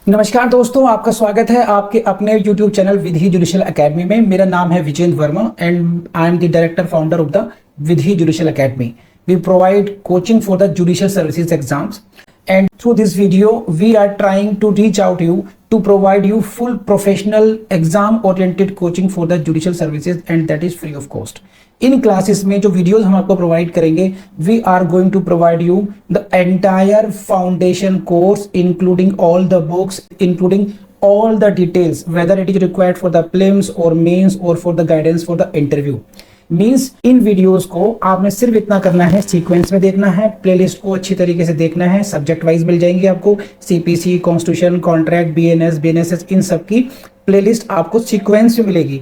नमस्कार दोस्तों, आपका स्वागत है आपके अपने YouTube channel Vidhi judicial academy में। मेरा नाम है Vijendra Verma and I am the director founder of the Vidhi judicial academy. We provide coaching for the judicial services exams, and through this video we are trying to reach out to you to provide you full professional exam oriented coaching for the judicial services, and that is free of cost. इन classes में जो videos हम आपको provide करेंगे, we are going to provide you the entire foundation course including all the books, including all the details whether it is required for the prelims or mains or for the guidance for the interview. Means in videos को आपने सिर्फ इतना करना है, sequence में देखना है, playlist को अच्छी तरीके से देखना है। सब्जेक्ट वाइज मिल जाएंगे आपको, CPC, constitution, contract, BNS, BNSS, इन सब की प्लेलिस्ट आपको सीक्वेंस में मिलेगी।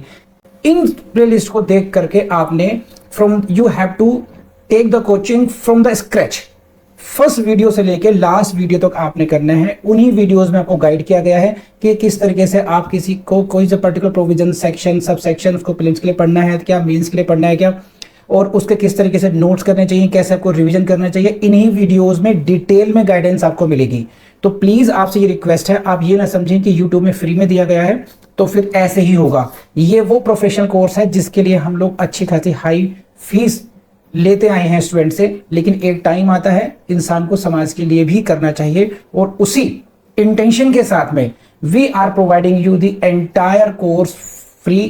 इन प्लेलिस्ट को देख करके आपने you have to take the coaching from the scratch. First video से लेके लास्ट वीडियो तक आपने करना है। उन्हीं वीडियोस में आपको गाइड किया गया है कि किस तरीके से आप किसी को कोई सा particular provision, section, sub section उसको प्रीलिम्स के लिए पढ़ना है क्या, मेंस के लिए पढ़ना है क्या, और उसके किस तरीके से नोट्स करने चाहिए, कैसे आपको रिवीजन करना चाहिए। इन्हीं वीडियोस में डिटेल में गाइडेंस आपको मिलेगी। तो प्लीज आपसे ये रिक्वेस्ट है, आप ये ना समझें कि यूट्यूब में फ्री में दिया गया है तो फिर ऐसे ही होगा। ये वो प्रोफेशनल कोर्स है जिसके लिए हम लोग अच्छी खासी हाई फीस लेते आए हैं स्टूडेंट से, लेकिन एक टाइम आता है इंसान को समाज के लिए भी करना चाहिए, और उसी इंटेंशन के साथ में we are providing you the entire course free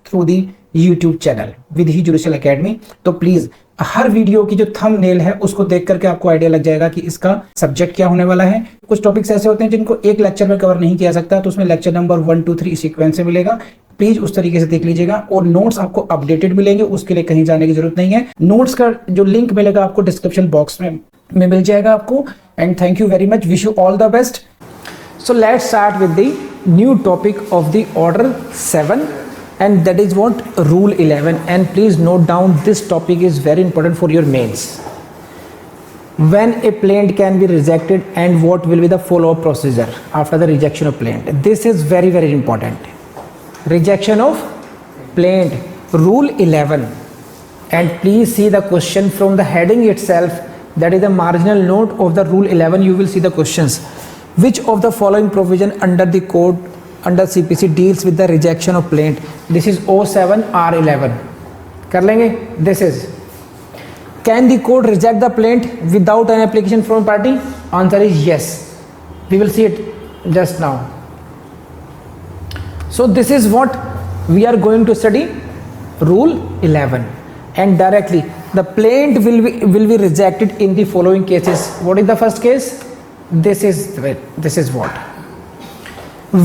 through the YouTube channel Vidhi judicial academy. तो प्लीज हर वीडियो की जो थंबनेल है उसको देख करके आपको आइडिया लग जाएगा कि इसका सब्जेक्ट क्या होने वाला है। कुछ टॉपिक्स ऐसे होते हैं जिनको एक लेक्चर में कवर नहीं किया सकता, तो उसमें लेक्चर नंबर 1, 2, 3 सीक्वेंस से मिलेगा। प्लीज उस तरीके से देख लीजिएगा, और नोट्स आपको अपडेटेड मिलेंगे, उसके लिए कहीं जाने की जरूरत नहीं है। नोट्स का जो लिंक मिलेगा आपको डिस्क्रिप्शन बॉक्स में मिल जाएगा आपको। And thank you very much, wish you all the best. So let's start with the new topic of the order 7, and that is what rule 11, and please note down this topic is very important for your mains. When a plaint can be rejected and what will be the follow-up procedure after the rejection of plaint. This is very very important. Rejection of plaint, rule 11, and please see the question from the heading itself, that is the marginal note of the rule 11. You will see the questions. Which of the following provision under the code under CPC deals with the rejection of plaint? This is O7 R11. कर लेंगे। This is, can the court reject the plaint without an application from party? Answer is yes. We will see it just now. So this is what we are going to study, rule 11, and directly the plaint will be rejected in the following cases. What is the first case? This is what,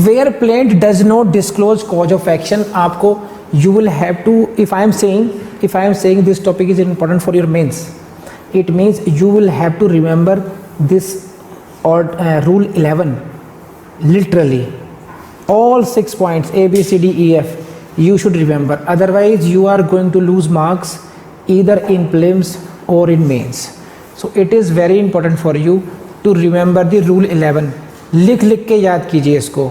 where plaint does not disclose cause of action. आपको you will have to, if I am saying this topic is important for your mains, it means you will have to remember this or rule 11 literally, all 6 points A, B, C, D, E, F you should remember, otherwise you are going to lose marks either in prelims or in mains. So it is very important for you to remember the rule 11. लिख के याद कीजिए इसको।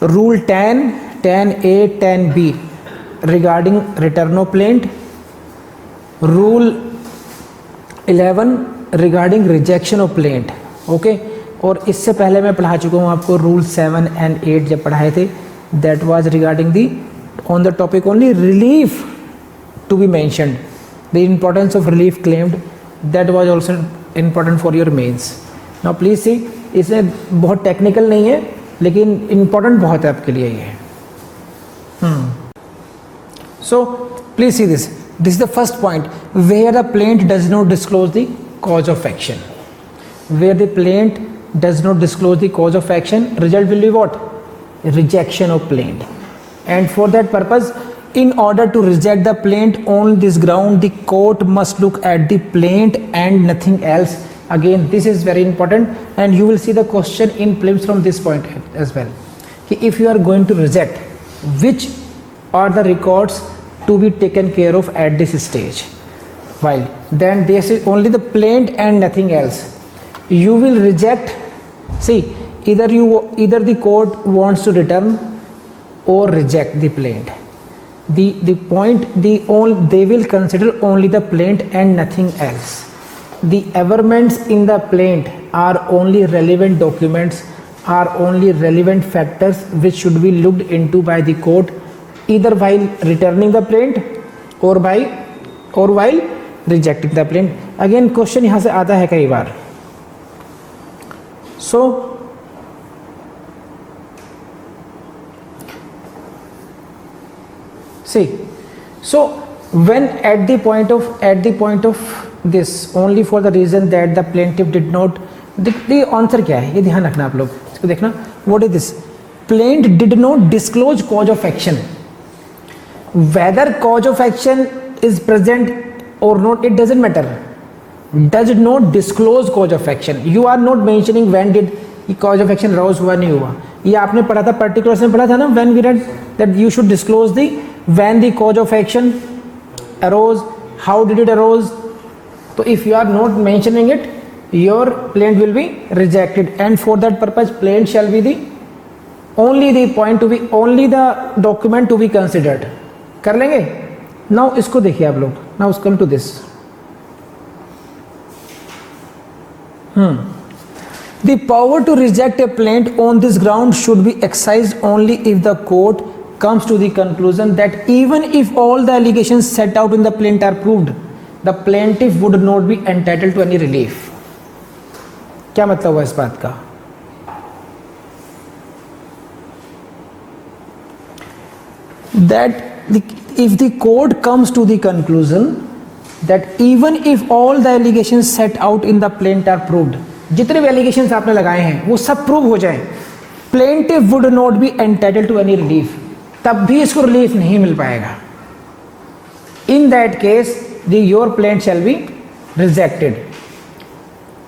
Rule 10, 10A, 10B regarding return of plaint, rule 11 regarding rejection of plaint. Okay, और इससे पहले मैं पढ़ा चुका हूँ आपको रूल 7 and 8 जब पढ़ाए थे, that was regarding the on the topic only relief to be mentioned, the importance of relief claimed, that was also important for your mains. Now please see, इसमें बहुत टेक्निकल नहीं है लेकिन इम्पोर्टेंट बहुत है आपके लिए ये। So please see this is the first point, where the plaint does not disclose the cause of action. Where the plaint does not disclose the cause of action, result will be what, rejection of plaint. And for that purpose, in order to reject the plaint on this ground, the court must look at the plaint and nothing else. Again, this is very important, and you will see the question in prelims from this point as well. If you are going to reject, which are the records to be taken care of at this stage? While then this is only the plaint and nothing else. You will reject. See, either the court wants to return or reject the plaint. The point, they will consider only the plaint and nothing else. The averments in the plaint are only relevant documents are only relevant factors which should be looked into by the court either while returning the plaint or while rejecting the plaint. Again question यहाँ से आता है कई बार. So see, so when at the point of this only for the reason that the plaintiff did not, the answer क्या है ये ध्यान रखना आप लोग, इसको देखना. What is this? Plaintiff did not disclose cause of action. Whether cause of action is present or not, it doesn't matter. Does not disclose cause of action. You are not mentioning when did cause of action arose, हुआ नहीं हुआ. ये आपने पढ़ा था, particulars में पढ़ा था ना, when we read that you should disclose the when the cause of action arose, how did it arose. So if you are not mentioning it, your plaint will be rejected, and for that purpose plaint shall be the only the document to be considered. कर लेंगे. Now इसको देखिए आप लोग. Now come to this. The power to reject a plaint on this ground should be exercised only if the court comes to the conclusion that even if all the allegations set out in the plaint are proved, the plaintiff would not be entitled to any relief. क्या मतलब हुआ इस बात का? That if the court comes to the conclusion that even if all the allegations set out in the plaint are proved, जितने भी allegations आपने लगाए हैं वो सब प्रूव हो जाएं, plaintiff would not be entitled to any relief, तब भी इसको रिलीफ नहीं मिल पाएगा. In that case, your plaint shall be rejected.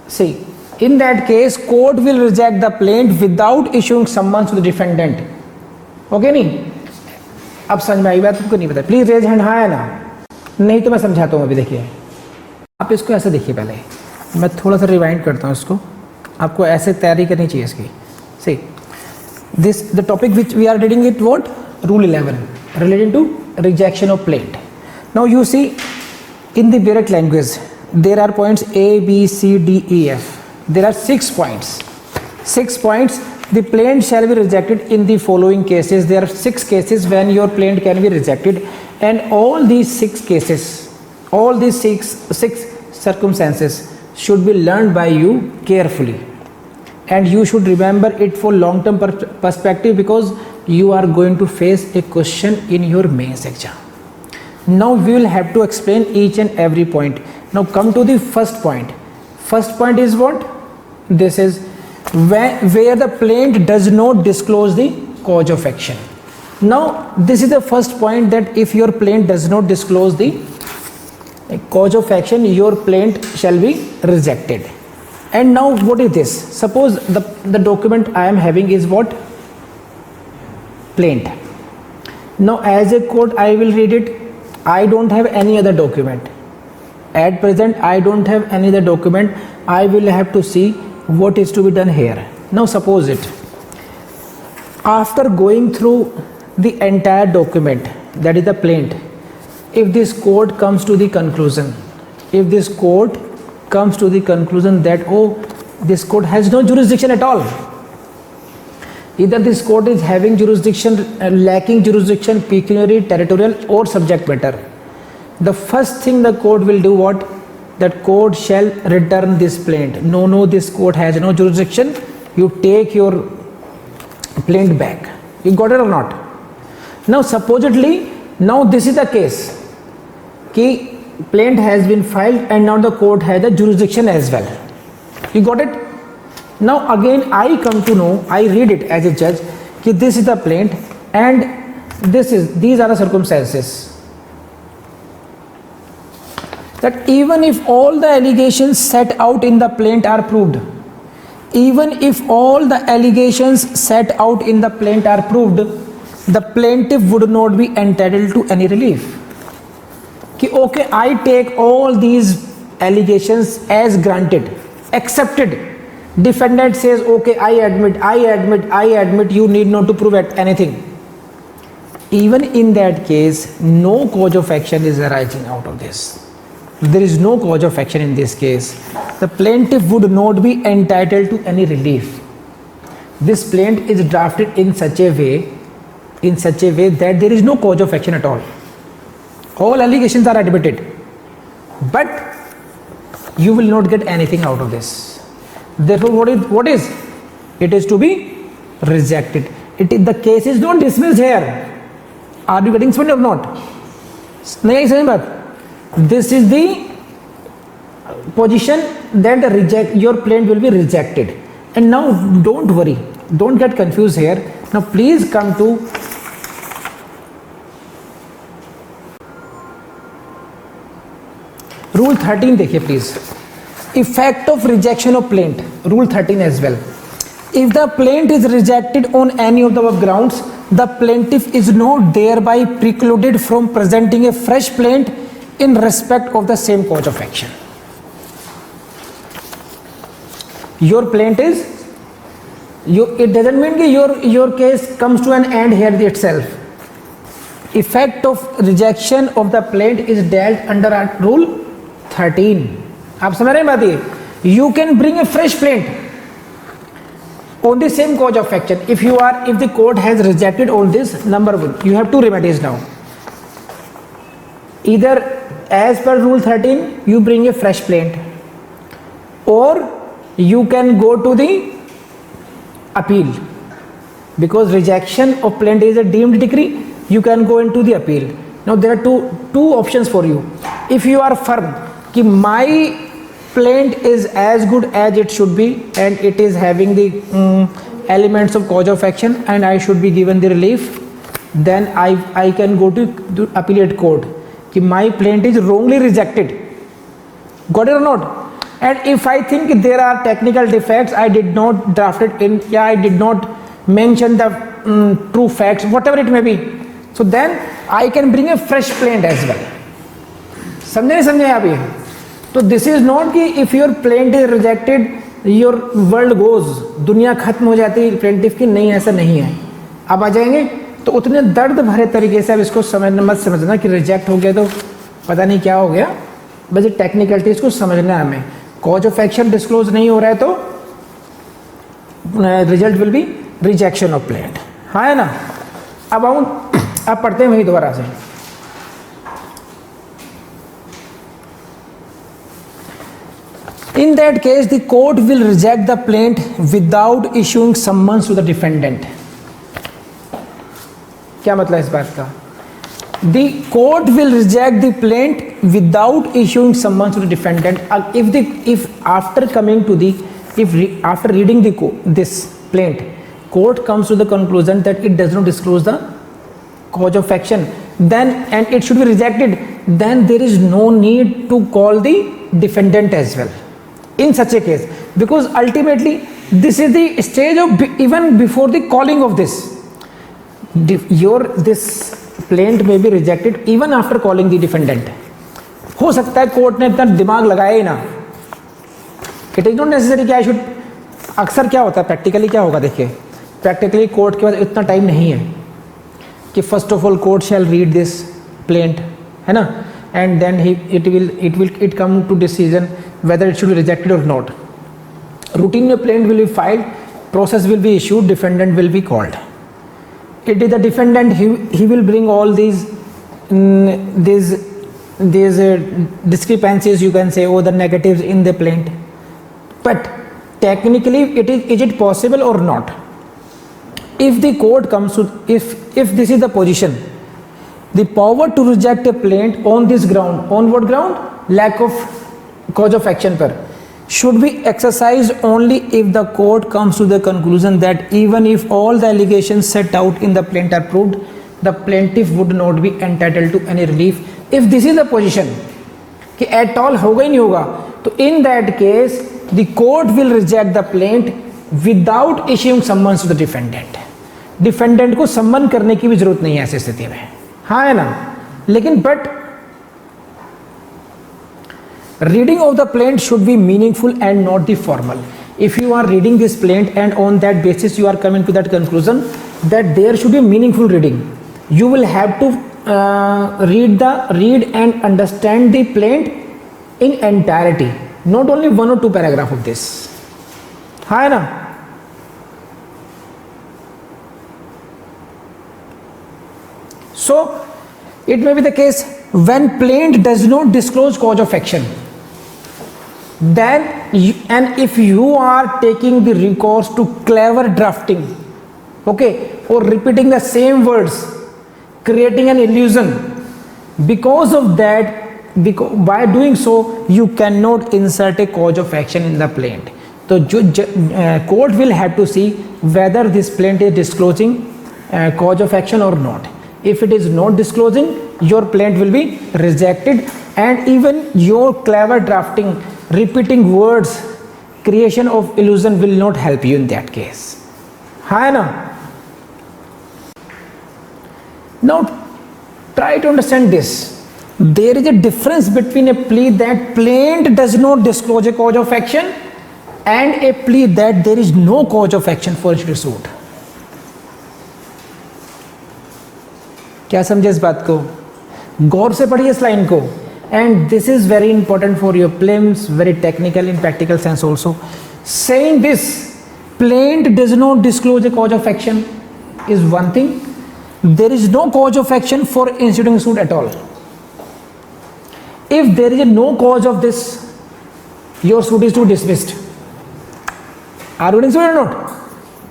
See, in that case, court will reject the plaint without issuing summons to the defendant. Okay नहीं? अब समझ में आई बात? तुमको नहीं पता, प्लीज रेज हैंड. हाँ है ना? नहीं तो मैं समझाता हूँ अभी. देखिए आप इसको ऐसे देखिए, पहले मैं थोड़ा सा रिवाइंड करता हूँ इसको. आपको ऐसे तैयारी करनी चाहिए इसकी. See this the topic which we are reading it what? Rule 11 relating to rejection of plaint. Now you see in the direct language there are points A, B, C, D, E, F. There are 6 points. 6 points. The plaint shall be rejected in the following cases. There are 6 cases when your plaint can be rejected, and all these 6 cases, all these six circumstances should be learned by you carefully, and you should remember it for long term perspective, because you are going to face a question in your mains exam. Now we will have to explain each and every point. Now come to the first point. First point is what? This is where the plaint does not disclose the cause of action. Now this is the first point, that if your plaint does not disclose the cause of action, your plaint shall be rejected. And now what is this? Suppose the document I am having is what? Plaint. Now as a court I will read it. I don't have any other document. At present I don't have any other document. I will have to see what is to be done here. Now suppose it, after going through the entire document, that is the plaint, if this court comes to the conclusion, that oh, this court has no jurisdiction at all, either this court is having jurisdiction, lacking jurisdiction, pecuniary, territorial or subject matter, the first thing the court will do what? That court shall return this plaint. No, this court has no jurisdiction. You take your plaint back. You got it or not? Now supposedly, now this is the case. Ki plaint has been filed and now the court has the jurisdiction as well. You got it? Now again I come to know, I read it as a judge, ki this is the plaint and these are the circumstances. That even if all the allegations set out in the plaint are proved, the plaintiff would not be entitled to any relief. Ki okay, I take all these allegations as granted, accepted. Defendant says okay, I admit, you need not to prove anything. Even in that case, no cause of action is arising out of this. There is no cause of action in this case. The plaintiff would not be entitled to any relief. this plaint is drafted in such a way that there is no cause of action at all. All allegations are admitted, but you will not get anything out of this. Therefore, what is? It is to be rejected. The case is not dismissed here. Are you getting smart or not? नहीं समझ बात? This is the position that your plaint will be rejected. And now don't worry, don't get confused here. Now please come to Rule 13 देखिए please. Effect of rejection of plaint. Rule 13 as well. If the plaint is rejected on any of the above grounds, the plaintiff is not thereby precluded from presenting a fresh plaint in respect of the same cause of action. Your plaint is, it doesn't mean that your case comes to an end here itself. Effect of rejection of the plaint is dealt under Rule 13. आप समझ रहे हैं बात? ये you can bring a fresh plaint on the same cause of action. If the court has rejected all this, number one, you have two remedies now. Either as per Rule 13 you bring a fresh plaint, or you can go to the appeal, because rejection of plaint is a deemed decree. You can go into the appeal. Now there are two options for you. If you are firm कि my plaint is as good as it should be and it is having the elements of cause of action and I should be given the relief, then I can go to appellate court कि my plaint is wrongly rejected. Got it or not? And if I think there are technical defects, I did not draft it in, I did not mention the true facts, whatever it may be, so then I can bring a fresh plaint as well. समझे आप ये? तो this is not कि if your plaint is rejected your world goes, दुनिया खत्म हो जाती है प्लेंटिफ की. नहीं, ऐसा नहीं है. अब आ जाएंगे तो उतने दर्द भरे तरीके से अब इसको मत समझना कि रिजेक्ट हो गया तो पता नहीं क्या हो गया. बस टेक्निकलिटीज को समझना है हमें. कॉज ऑफ एक्शन डिस्क्लोज नहीं हो रहा है तो result will B rejection of plaint. हाँ है ना? अब पढ़ते हैं वही दोबारा से. In that case, the court will reject the plaint without issuing summons to the defendant. क्या मतलब इस बात का? The court will reject the plaint without issuing summons to the defendant. If after reading this plaint, court comes to the conclusion that it does not disclose the cause of action, then and it should be rejected, then there is no need to call the defendant as well. In such a case, because ultimately this is the stage of even before the calling of this plaint may be rejected even after calling the defendant. हो सकता है court ने इतना दिमाग लगाया ही ना. It is not necessary कि I should. अक्सर क्या होता है प्रैक्टिकली, क्या होगा देखिए, प्रैक्टिकली कोर्ट के पास इतना टाइम नहीं है कि first of all court shell read this plaint, है ना, and then it come to decision whether it should be rejected or not. Routine plaint will be filed, process will be issued, defendant will be called. It is the defendant, he will bring all these discrepancies, you can say, or the negatives in the plaint. But technically is it possible or not? If the court comes to, if this is the position, the power to reject a plaint on this ground, on what ground? Lack of cause of action per, should be exercised only if the court comes to the conclusion that even if all the allegations set out in the plaint are proved, the plaintiff would not be entitled to any relief. If this is the position कि at all होगा ही नहीं होगा, तो in that case the court will reject the plaint without issuing summons to the defendant. Defendant को सम्मन करने की भी जरूरत नहीं है ऐसी स्थिति में. हाँ है ना? लेकिन but reading of the plaint should be meaningful and not the formal. If you are reading this plaint and on that basis you are coming to that conclusion that there should be meaningful reading, you will have to read and understand the plaint in entirety, not only one or two paragraph of this. हाँ है ना? So it may be the case when plaint does not disclose cause of action, then and if you are taking the recourse to clever drafting, okay, or repeating the same words, creating an illusion, because of that, by doing so you cannot insert a cause of action in the plaint. So court will have to see whether this plaint is disclosing cause of action or not. If it is not disclosing, your plaint will be rejected, and even your clever drafting, repeating words, creation of illusion will not help you in that case. है ना? Now try to understand this. There is a difference between a plea that plaint does not disclose a cause of action and a plea that there is no cause of action for it to suit. क्या समझे इस बात को? गौर से पढ़िए इस line को. And this is very important for your prelims, very technical in practical sense also. Saying this, plaint does not disclose a cause of action is one thing. There is no cause of action for instituting suit at all. If there is no cause of this, your suit is to be dismissed. Are you getting or not?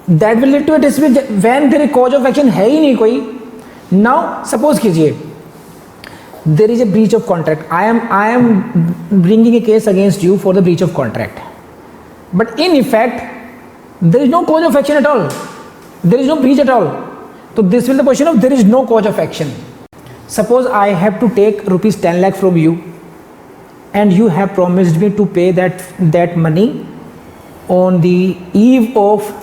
That will lead to a dismissal when there is cause of action है ही नहीं कोई. Now suppose कीजिए there is a breach of contract. I am bringing a case against you for the breach of contract, but in effect there is no cause of action at all. There is no breach at all. So this will be the question of there is no cause of action. Suppose I have to take rupees 10 lakh from you, and you have promised me to pay that money on the eve of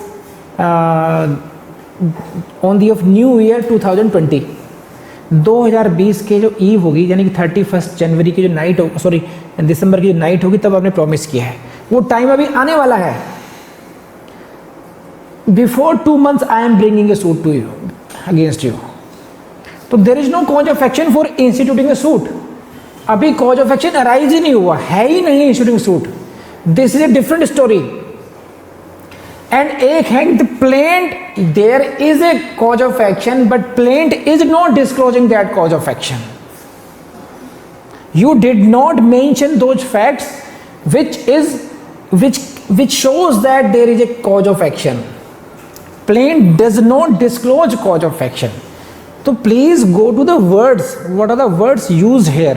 new year 2020. 2020 के जो ewe होगी, यानी कि 31 जनवरी की जो night हो, sorry दिसंबर की जो नाइट होगी, तब आपने प्रॉमिस किया है. वो टाइम अभी आने वाला है. Before 2 months I am bringing a suit to you against you. तो there is no cause of action for instituting a suit. अभी कॉज ऑफ एक्शन अराइज ही नहीं हुआ, है ही नहीं instituting suit. This is a different story. And एक है the plaint, there is a cause of action but plaint is not disclosing that cause of action. You did not mention those facts which shows that there is a cause of action. Plaint does not disclose cause of action. So please go to the words. What are the words used here?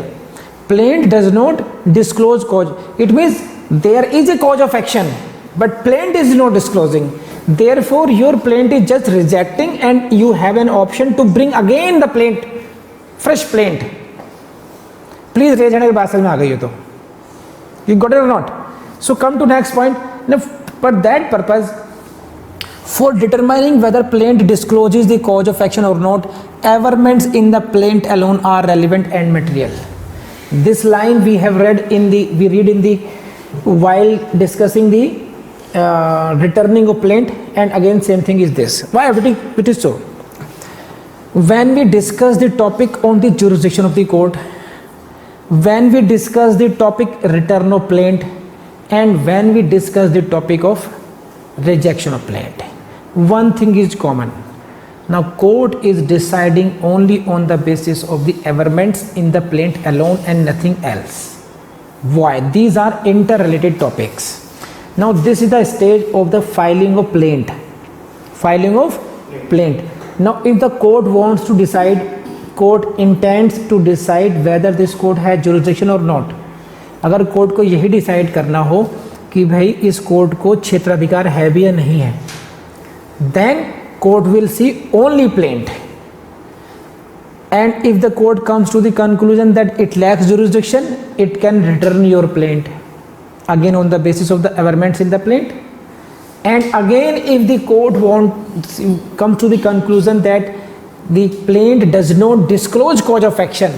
Plaint does not disclose cause. It means there is a cause of action, but plaint is not disclosing. Therefore your plaint is just rejecting, and you have an option to bring again the plaint, fresh plaint. Please raise hand अगर बात समझ में आ गई हो तो. You got it or not? So come to next point. Now for that purpose, for determining whether plaint discloses the cause of action or not, averments in the plaint alone are relevant and material. This line we have read while discussing the returning of plaint, and again same thing is this. Why it is so? When we discuss the topic on the jurisdiction of the court, when we discuss the topic return of plaint, and when we discuss the topic of rejection of plaint, one thing is common. Now court is deciding only on the basis of the averments in the plaint alone and nothing else. Why? These are interrelated topics. Now this is the stage of the filing of plaint. Filing of plaint. Now if the court wants to decide, court intends to decide whether this court has jurisdiction or not. अगर court को यही decide करना हो कि भाई इस court को क्षेत्राधिकार है भी या नहीं है, then court will see only plaint. And if the court comes to the conclusion that it lacks jurisdiction, it can return your plaint again on the basis of the averments in the plaint. And again if the court comes to the conclusion that the plaint does not disclose cause of action,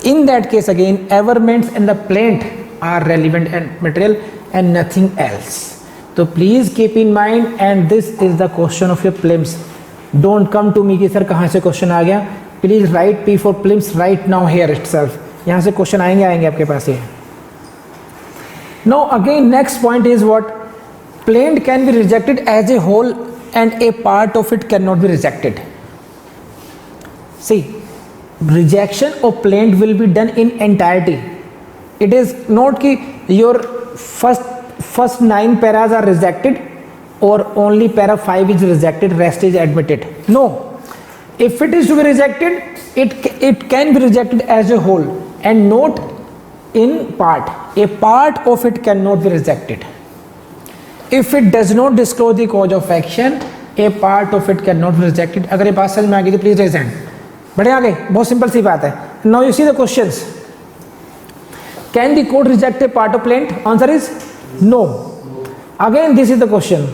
in that case again averments and the plaint are relevant and material and nothing else. So please keep in mind, and this is the question of your prelims. Don't come to me कि sir कहाँ से question आ गया. Please write P for prelims right now here itself. यहाँ से question आएंगे आपके पास ये. Now again next point is what? Plaint can be rejected as a whole and a part of it cannot be rejected. See, rejection of plaint will be done in entirety. It is not कि your first 9 paras are rejected or only para 5 is rejected, rest is admitted. No, if it is to be rejected, it can be rejected as a whole and not in part. A part of it cannot be rejected. If it does not disclose the cause of action, a part of it cannot be rejected. अगर ये बात समझ में आ गई तो please raise hand. बढ़े आगे, बहुत सिंपल सी बात है. Now you see the questions. Can the court reject a part of plaint? Answer is no. Again, this is the question.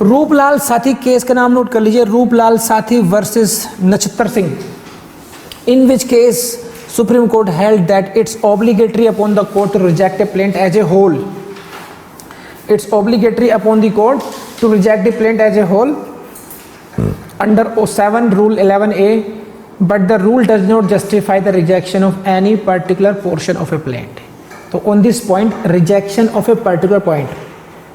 Ruplal साथी केस का नाम नोट कर लीजिए. रूपलाल साथी वर्सेस नक्षत्र Singh. In which case Supreme Court held that it's obligatory upon the court to reject a plaint as a whole. It's obligatory upon the court to reject the plaint as a whole under 07 Rule 11A, but the rule does not justify the rejection of any particular portion of a plaint. So on this point, rejection of a particular point,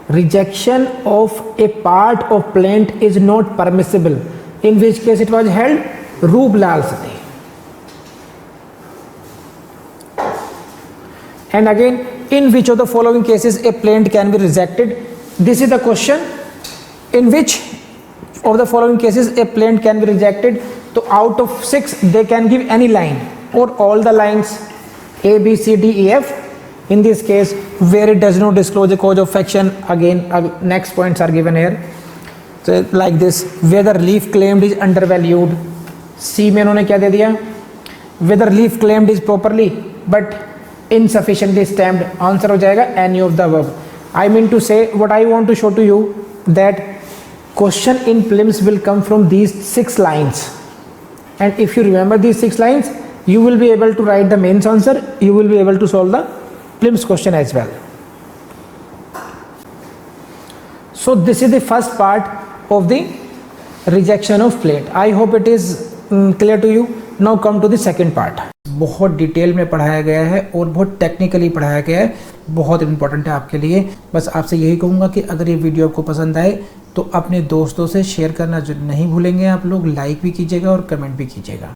rejection of a part of plaint is not permissible. In which case it was held Ruplal Sati. And again, in which of the following cases a plaint can be rejected? This is the question. In which of the following cases a plaint can be rejected? So out of 6 they can give any line or all the lines A, B, C, D, E, F. In this case where it does not disclose the cause of action, again next points are given here. So like this, whether relief claimed is undervalued. C में उन्होंने क्या दे दिया? Whether relief claimed is properly but insufficiently stamped. Answer हो जाएगा any of the above. I mean to say, what I want to show to you that question in prelims will come from these 6 lines, and if you remember these 6 lines, you will be able to write the mains answer. You will be able to solve the prelims question as well. So this is the first part of the rejection of plaint. I hope it is clear to you. Now come to the second part. बहुत detail में पढ़ाया गया है और बहुत technically पढ़ाया गया है, बहुत इंपॉर्टेंट है आपके लिए. बस आपसे यही कहूँगा कि अगर ये वीडियो आपको पसंद आए तो अपने दोस्तों से शेयर करना नहीं भूलेंगे आप लोग. लाइक भी कीजिएगा और कमेंट भी कीजिएगा.